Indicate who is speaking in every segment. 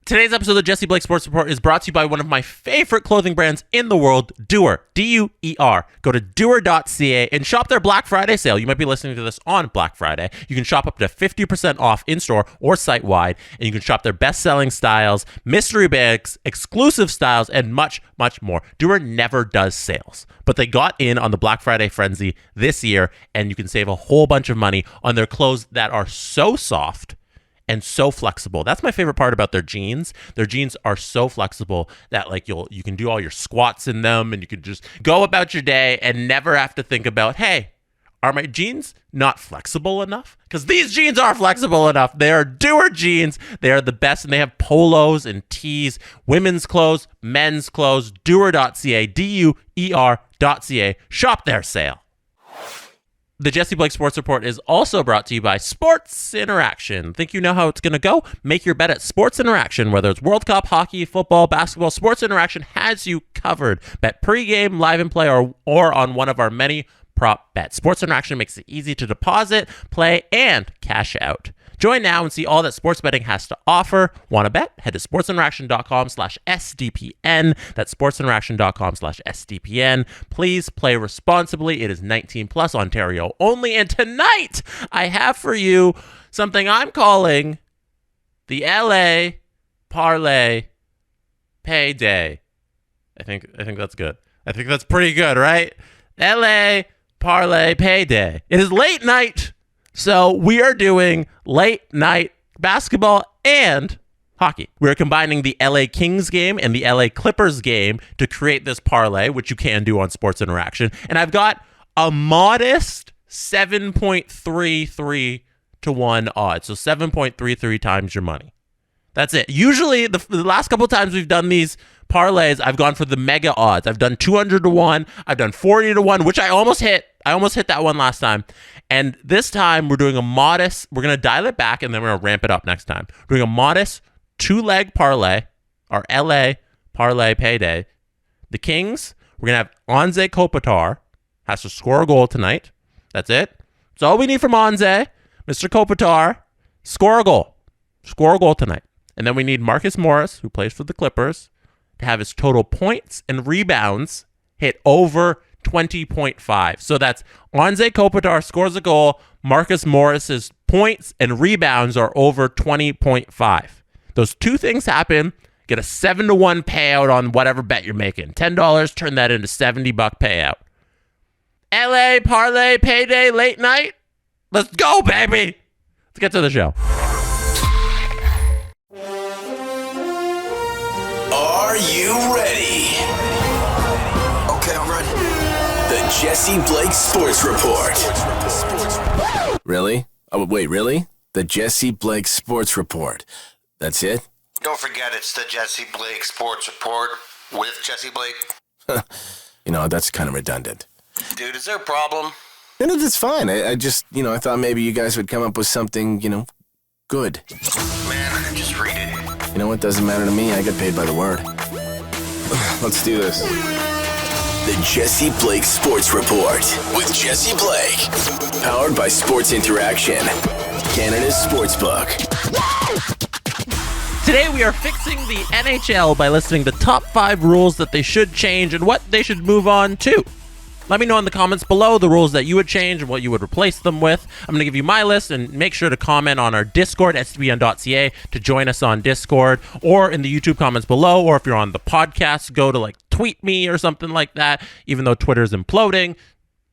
Speaker 1: Today's episode of the Jesse Blake Sports Report is brought to you by one of my favorite clothing brands in the world, Duer, D-U-E-R. Go to duer.ca and shop their Black Friday sale. You might be listening to this on Black Friday. You can shop up to 50% off in-store or site-wide, and you can shop their best-selling styles, mystery bags, exclusive styles, and much, much more. Duer never does sales, but they got in on the Black Friday frenzy this year, and you can save a whole bunch of money on their clothes that are so soft and so flexible. That's my favorite part about their jeans. Their jeans are so flexible that like you can do all your squats in them, and you can just go about your day and never have to think about, hey, are my jeans not flexible enough? Because these jeans are flexible enough. They are Duer jeans. They are the best, and they have polos and tees, women's clothes, men's clothes. Duer.ca, D-U-E-R.ca. Shop their sale. The Jesse Blake Sports Report is also brought to you by Sports Interaction. Think you know how it's going to go? Make your bet at Sports Interaction. Whether it's World Cup, hockey, football, basketball, Sports Interaction has you covered. Bet pregame, live and play, or on one of our many prop bets. Sports Interaction makes it easy to deposit, play, and cash out. Join now and see all that sports betting has to offer. Want to bet? Head to sportsinteraction.com/SDPN. That's sportsinteraction.com/SDPN. Please play responsibly. It is 18 plus, Ontario only. And tonight, I have for you something I'm calling the LA Parlay Payday. I think that's good. I think that's pretty good, right? LA Parlay Payday. It is late night. So we are doing late night basketball and hockey. We're combining the LA Kings game and the LA Clippers game to create this parlay, which you can do on Sports Interaction. And I've got a modest 7.33 to 1 odds. So 7.33 times your money. That's it. Usually the last couple of times we've done these parlays, I've gone for the mega odds. I've done 200 to 1. I've done 40 to 1, which I almost hit. I almost hit that one last time. And this time we're doing a modest, we're going to dial it back and then we're going to ramp it up next time. We're doing a modest 2-leg parlay, our LA Parlay Payday. The Kings, we're going to have Anze Kopitar has to score a goal tonight. That's it. That's all we need from Anze. Mr. Kopitar, score a goal. Score a goal tonight. And then we need Marcus Morris, who plays for the Clippers, to have his total points and rebounds hit over 20.5. So that's Anze Kopitar scores a goal. Marcus Morris's points and rebounds are over 20.5. Those two things happen. Get a 7-to-1 payout on whatever bet you're making. $10, turn that into $70 payout. LA Parlay Payday late night. Let's go, baby. Let's get to the show.
Speaker 2: Are you ready?
Speaker 3: Okay, I'm ready.
Speaker 2: The Jesse Blake Sports Report.
Speaker 3: Really? Oh, wait, really? The Jesse Blake Sports Report. That's it?
Speaker 4: Don't forget, it's the Jesse Blake Sports Report with Jesse Blake.
Speaker 3: That's kind of redundant.
Speaker 4: Dude, is there a problem?
Speaker 3: No, that's fine. I just, I thought maybe you guys would come up with something, good.
Speaker 4: Man, just read it.
Speaker 3: You know what? Doesn't matter to me. I get paid by the word. Let's do this.
Speaker 2: The Jesse Blake Sports Report with Jesse Blake. Powered by Sports Interaction, Canada's sportsbook.
Speaker 1: Today we are fixing the NHL by listing the top 5 rules that they should change and what they should move on to. Let me know in the comments below the rules that you would change and what you would replace them with. I'm going to give you my list, and make sure to comment on our Discord, sdpn.ca, to join us on Discord, or in the YouTube comments below, or if you're on the podcast, go to tweet me or something like that. Even though Twitter's imploding,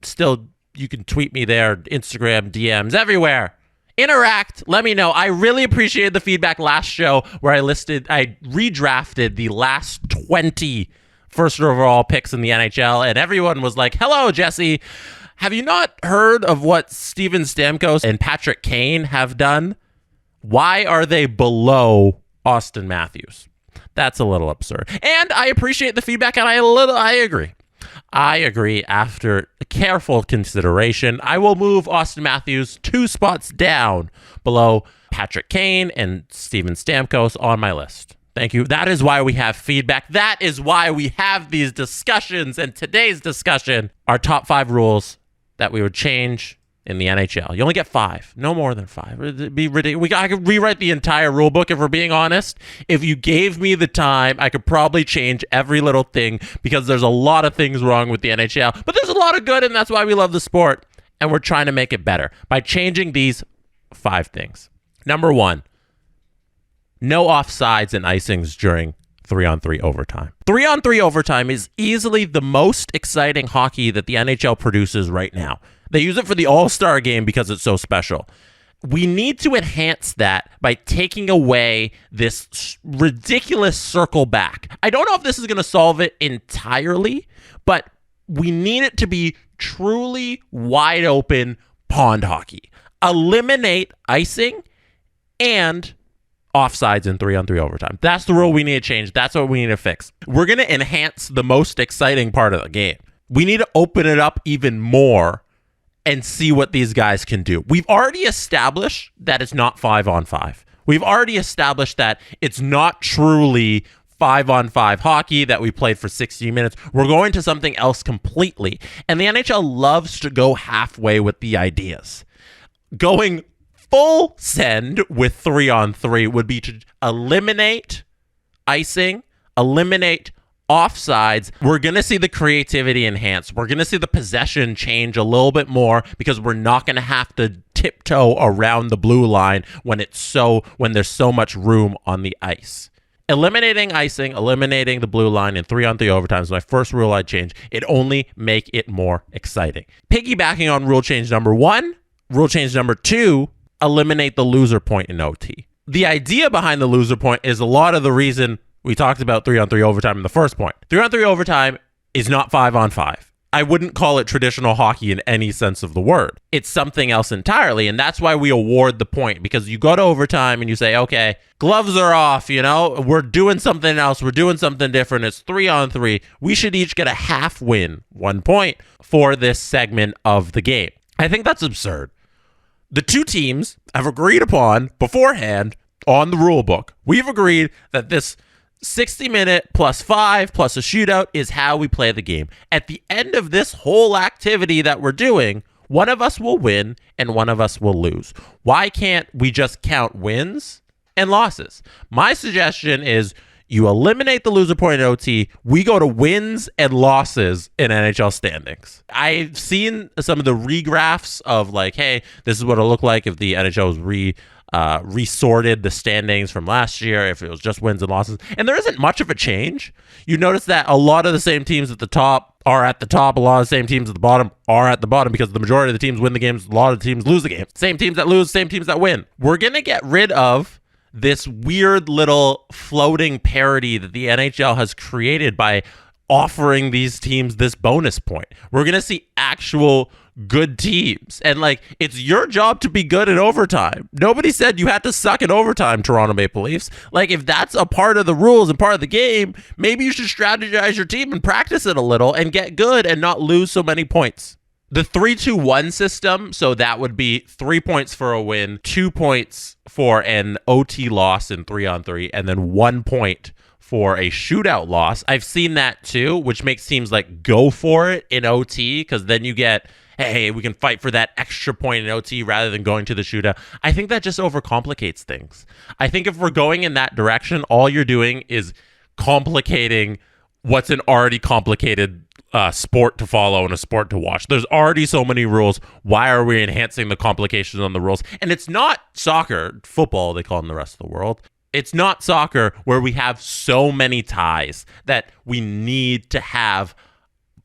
Speaker 1: still you can tweet me there, Instagram, DMs, everywhere. Interact. Let me know. I really appreciated the feedback last show where I redrafted the last 20 first overall picks in the NHL, and everyone was like, hello, Jesse. Have you not heard of what Steven Stamkos and Patrick Kane have done? Why are they below Austin Matthews? That's a little absurd. And I appreciate the feedback, and I agree. I agree. After careful consideration, I will move Austin Matthews 2 spots down below Patrick Kane and Steven Stamkos on my list. Thank you. That is why we have feedback. That is why we have these discussions. And today's discussion, our top 5 rules that we would change in the NHL. You only get 5, no more than 5. It'd be ridiculous. I could rewrite the entire rule book if we're being honest. If you gave me the time, I could probably change every little thing because there's a lot of things wrong with the NHL, but there's a lot of good, and that's why we love the sport, and we're trying to make it better by changing these 5 things. Number 1, no offsides and icings during 3-on-3 overtime. 3-on-3 overtime is easily the most exciting hockey that the NHL produces right now. They use it for the All-Star game because it's so special. We need to enhance that by taking away this ridiculous circle back. I don't know if this is going to solve it entirely, but we need it to be truly wide open pond hockey. Eliminate icing and offsides in 3-on-3 overtime. That's the rule we need to change. That's what we need to fix. We're going to enhance the most exciting part of the game. We need to open it up even more and see what these guys can do. We've already established that it's not 5-on-5. We've already established that it's not truly 5-on-5 hockey that we played for 60 minutes. We're going to something else completely. And the NHL loves to go halfway with the ideas. Going full send with 3-on-3 would be to eliminate icing, eliminate offsides. We're going to see the creativity enhanced. We're going to see the possession change a little bit more because we're not going to have to tiptoe around the blue line when there's so much room on the ice. Eliminating icing, eliminating the blue line in 3-on-3 overtime is my first rule I'd change. It only make it more exciting. Piggybacking on rule change number 1, rule change number 2, eliminate the loser point in OT. The idea behind the loser point is a lot of the reason we talked about 3-on-3 overtime in the first point. 3-on-3 overtime is not 5-on-5. I wouldn't call it traditional hockey in any sense of the word. It's something else entirely, and that's why we award the point, because you go to overtime and you say, okay, gloves are off, we're doing something else, we're doing something different, it's 3-on-3. We should each get a half win, 1 point, for this segment of the game. I think that's absurd. The two teams have agreed upon beforehand on the rule book. We've agreed that this 60-minute plus 5 plus a shootout is how we play the game. At the end of this whole activity that we're doing, one of us will win and one of us will lose. Why can't we just count wins and losses? My suggestion is you eliminate the loser point in OT. We go to wins and losses in NHL standings. I've seen some of the regraphs of hey, this is what it'll look like if the NHL was resorted the standings from last year, if it was just wins and losses. And there isn't much of a change. You notice that a lot of the same teams at the top are at the top. A lot of the same teams at the bottom are at the bottom because the majority of the teams win the games. A lot of the teams lose the game. Same teams that lose, same teams that win. We're going to get rid of this weird little floating parity that the NHL has created by offering these teams this bonus point. We're going to see actual good teams. And it's your job to be good in overtime. Nobody said you had to suck in overtime, Toronto Maple Leafs. If that's a part of the rules and part of the game, maybe you should strategize your team and practice it a little and get good and not lose so many points. The 3-2-1 system, so that would be 3 points for a win, 2 points for an OT loss in 3-on-3, and then 1 point for a shootout loss. I've seen that too, which makes teams go for it in OT, because then you get, hey, we can fight for that extra point in OT rather than going to the shootout. I think that just overcomplicates things. I think if we're going in that direction, all you're doing is complicating what's an already complicated sport to follow and a sport to watch. There's already so many rules. Why are we enhancing the complications on the rules? And it's not soccer, football, they call it in the rest of the world. It's not soccer where we have so many ties that we need to have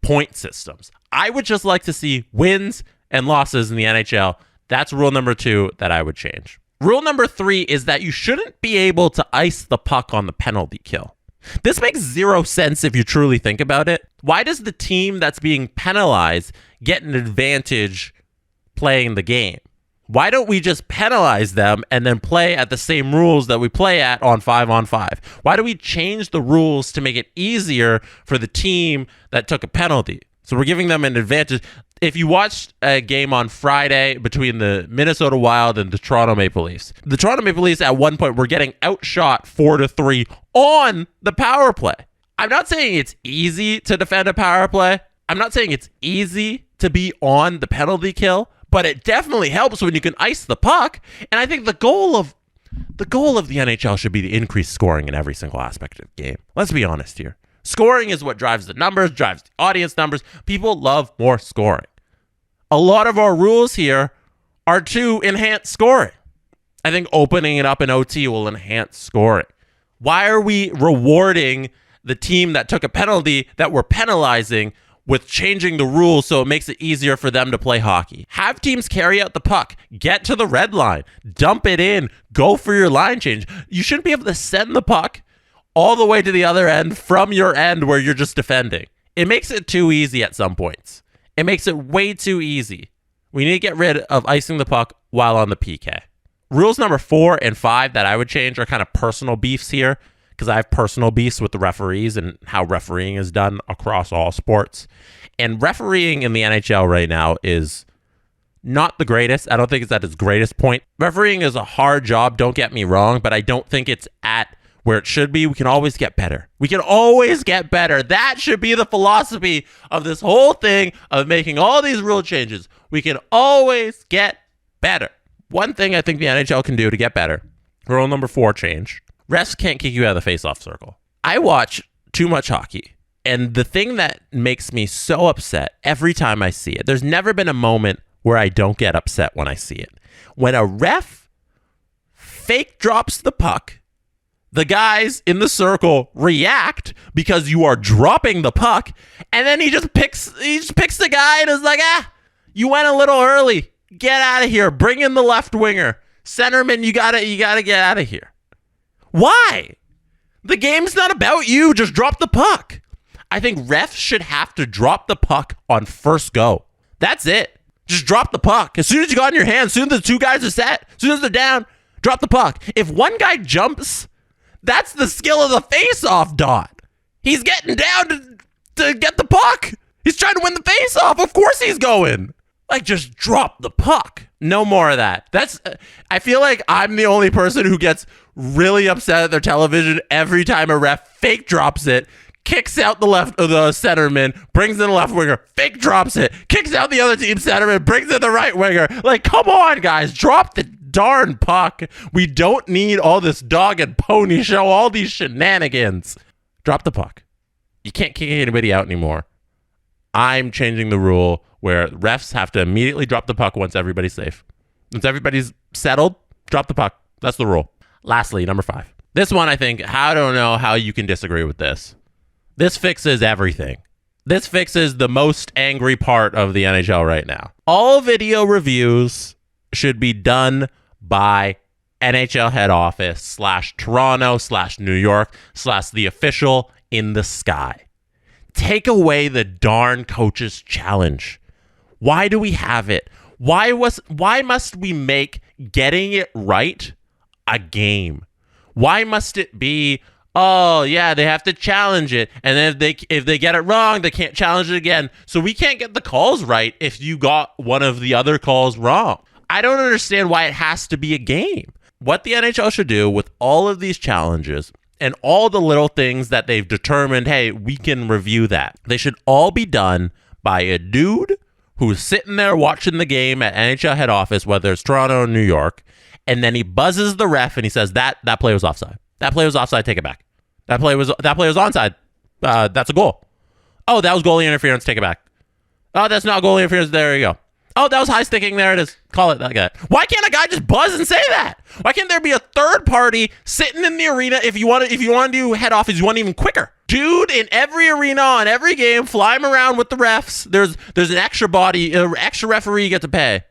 Speaker 1: point systems. I would just like to see wins and losses in the NHL. That's rule number 2 that I would change. Rule number 3 is that you shouldn't be able to ice the puck on the penalty kill. This makes zero sense if you truly think about it. Why does the team that's being penalized get an advantage playing the game? Why don't we just penalize them and then play at the same rules that we play at on 5-on-5? Why do we change the rules to make it easier for the team that took a penalty? So we're giving them an advantage. If you watched a game on Friday between the Minnesota Wild and the Toronto Maple Leafs, the Toronto Maple Leafs at one point were getting outshot 4-3 on the power play. I'm not saying it's easy to defend a power play. I'm not saying it's easy to be on the penalty kill, but it definitely helps when you can ice the puck. And I think the goal of the NHL should be to increase scoring in every single aspect of the game. Let's be honest here. Scoring is what drives the numbers, drives the audience numbers. People love more scoring. A lot of our rules here are to enhance scoring. I think opening it up in OT will enhance scoring. Why are we rewarding the team that took a penalty that we're penalizing with changing the rules so it makes it easier for them to play hockey? Have teams carry out the puck, get to the red line, dump it in, go for your line change. You shouldn't be able to send the puck all the way to the other end from your end where you're just defending. It makes it too easy at some points. It makes it way too easy. We need to get rid of icing the puck while on the PK. Rules number 4 and 5 that I would change are kind of personal beefs here, because I have personal beefs with the referees and how refereeing is done across all sports. And refereeing in the NHL right now is not the greatest. I don't think it's at its greatest point. Refereeing is a hard job, don't get me wrong, but I don't think it's at where it should be. We can always get better. We can always get better. That should be the philosophy of this whole thing of making all these rule changes. We can always get better. One thing I think the NHL can do to get better, rule number 4 change. Refs can't kick you out of the face-off circle. I watch too much hockey, and the thing that makes me so upset every time I see it, there's never been a moment where I don't get upset when I see it. When a ref fake drops the puck, the guys in the circle react because you are dropping the puck, and then he just picks the guy and is like, you went a little early. Get out of here. Bring in the left winger. Centerman, you gotta get out of here. Why? The game's not about you. Just drop the puck. I think refs should have to drop the puck on first go. That's it. Just drop the puck. As soon as you got in your hand, as soon as the two guys are set, as soon as they're down, drop the puck. If one guy jumps, that's the skill of the face-off dot. He's getting down to get the puck. He's trying to win the face-off. Of course he's going. Like, just drop the puck. No more of that. I feel like I'm the only person who gets really upset at their television every time a ref fake drops it, kicks out the centerman, brings in the left winger, fake drops it, kicks out the other team's centerman, brings in the right winger. Like, come on, guys. Drop the darn puck. We don't need all this dog and pony show, all these shenanigans. Drop the puck. You can't kick anybody out anymore. I'm changing the rule where refs have to immediately drop the puck once everybody's safe. Once everybody's settled, drop the puck. That's the rule. Lastly, number 5. This one, I think, I don't know how you can disagree with this. This fixes everything. This fixes the most angry part of the NHL right now. All video reviews should be done by NHL head office / Toronto / New York / the official in the sky. Take away the darn coach's challenge. Why do we have it? Why must we make getting it right a game? Why must it be, oh yeah, they have to challenge it, and then if they get it wrong, they can't challenge it again. So we can't get the calls right if you got one of the other calls wrong. I don't understand why it has to be a game. What the NHL should do with all of these challenges and all the little things that they've determined, hey, we can review that. They should all be done by a dude who's sitting there watching the game at NHL head office, whether it's Toronto or New York, and then he buzzes the ref and he says, that play was offside. That play was offside, take it back. That play was onside. That's a goal. Oh, that was goalie interference, take it back. Oh, that's not goalie interference, there you go. Oh, that was high sticking, there it is. Call it that guy. Why can't a guy just buzz and say that? Why can't there be a third party sitting in the arena if you want to do head office, you want even quicker? Dude, in every arena, on every game, fly him around with the refs. There's an extra body, extra referee you get to pay.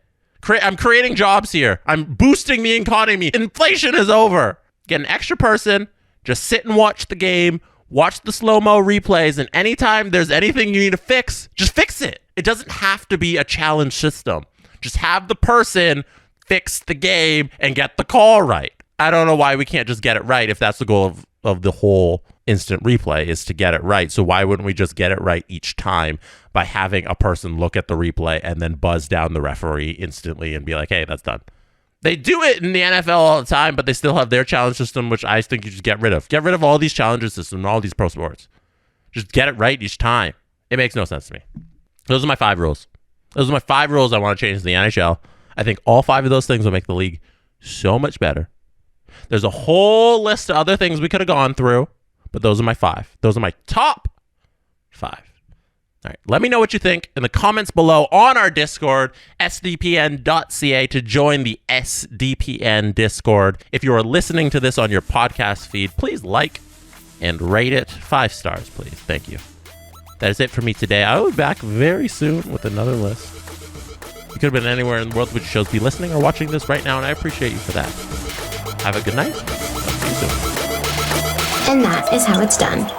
Speaker 1: I'm creating jobs here. I'm boosting the economy. Inflation is over. Get an extra person, just sit and watch the game, watch the slow-mo replays, and anytime there's anything you need to fix, just fix it. It doesn't have to be a challenge system. Just have the person fix the game and get the call right. I don't know why we can't just get it right if that's the goal of the whole instant replay is to get it right. So why wouldn't we just get it right each time by having a person look at the replay and then buzz down the referee instantly and be like, hey, that's done. They do it in the NFL all the time, but they still have their challenge system, which I think you just get rid of. Get rid of all these challenge systems and all these pro sports. Just get it right each time. It makes no sense to me. Those are my 5 rules. Those are my 5 rules I want to change in the NHL. I think all 5 of those things will make the league so much better. There's a whole list of other things we could have gone through, but those are my 5. Those are my top 5. All right, let me know what you think in the comments below on our Discord, sdpn.ca, to join the SDPN Discord. If you are listening to this on your podcast feed, please like and rate it 5 stars, please. Thank you. That is it for me today. I will be back very soon with another list. You could have been anywhere in the world which shows be listening or watching this right now, and I appreciate you for that. Have a good night. Talk to you soon.
Speaker 5: And that is how it's done.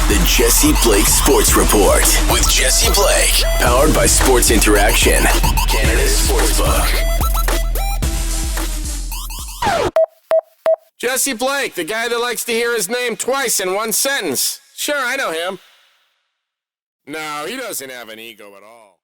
Speaker 2: The Jesse Blake Sports Report with Jesse Blake. Powered by Sports Interaction, Canada's sportsbook.
Speaker 3: Jesse Blake, the guy that likes to hear his name twice in one sentence. Sure, I know him. No, he doesn't have an ego at all.